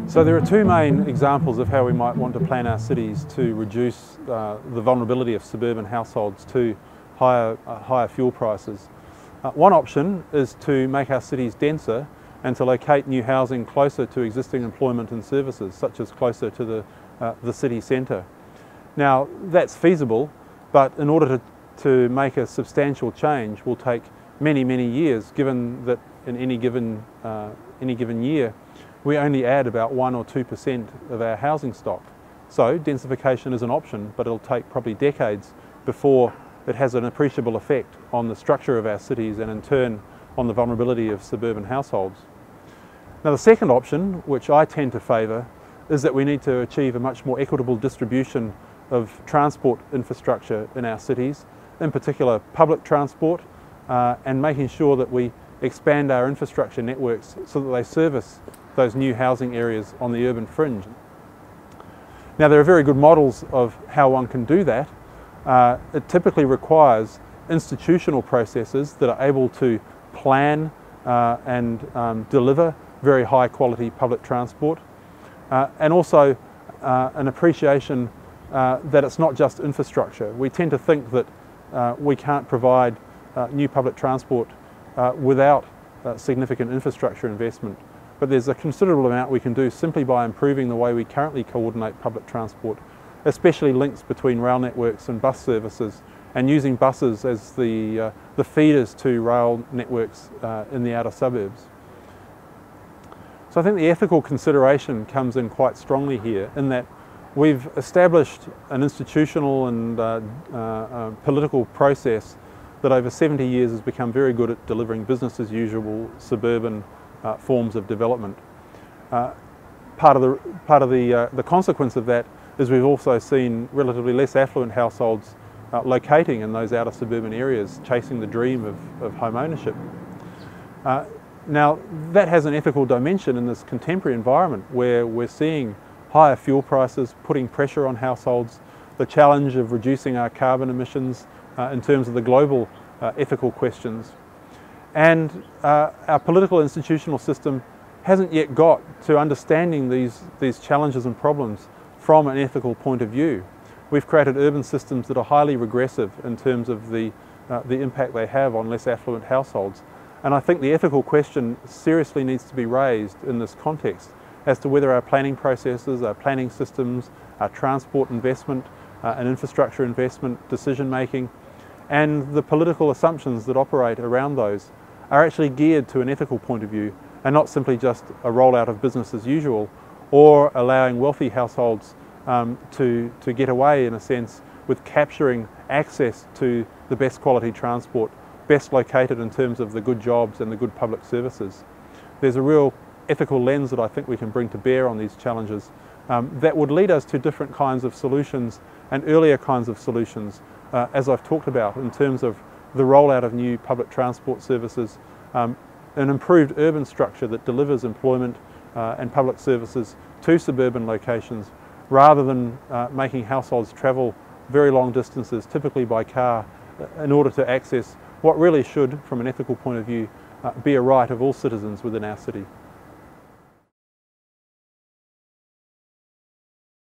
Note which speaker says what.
Speaker 1: So there are two main examples of how we might want to plan our cities to reduce the vulnerability of suburban households to higher fuel prices. One option is to make our cities denser and to locate new housing closer to existing employment and services, such as closer to the city centre. Now that's feasible, but in order to make a substantial change will take many years, given that in any given year we only add about 1 or 2% of our housing stock. So densification is an option, but it'll take probably decades before it has an appreciable effect on the structure of our cities and in turn on the vulnerability of suburban households. Now the second option, which I tend to favour, is that we need to achieve a much more equitable distribution of transport infrastructure in our cities, in particular public transport, and making sure that we expand our infrastructure networks so that they service those new housing areas on the urban fringe. Now there are very good models of how one can do that. It typically requires institutional processes that are able to plan and deliver very high quality public transport, and also an appreciation that it's not just infrastructure. We tend to think that we can't provide new public transport without significant infrastructure investment. But there's a considerable amount we can do simply by improving the way we currently coordinate public transport, especially links between rail networks and bus services, and using buses as the feeders to rail networks in the outer suburbs. So I think the ethical consideration comes in quite strongly here, in that we've established an institutional and political process that over 70 years has become very good at delivering business as usual suburban forms of development. Part of the consequence of that is we've also seen relatively less affluent households locating in those outer suburban areas, chasing the dream of home ownership. Now that has an ethical dimension in this contemporary environment where we're seeing higher fuel prices putting pressure on households, the challenge of reducing our carbon emissions in terms of the global ethical questions. And our political institutional system hasn't yet got to understanding these challenges and problems from an ethical point of view. We've created urban systems that are highly regressive in terms of the impact they have on less affluent households. And I think the ethical question seriously needs to be raised in this context as to whether our planning processes, our planning systems, our transport investment and infrastructure investment, decision making, and the political assumptions that operate around those are actually geared to an ethical point of view and not simply just a rollout of business as usual, or allowing wealthy households to get away, in a sense, with capturing access to the best quality transport, best located in terms of the good jobs and the good public services. There's a real ethical lens that I think we can bring to bear on these challenges that would lead us to different kinds of solutions and earlier kinds of solutions, as I've talked about, in terms of the rollout of new public transport services, an improved urban structure that delivers employment and public services to suburban locations, rather than making households travel very long distances, typically by car, in order to access what really should, from an ethical point of view, be a right of all citizens within our city.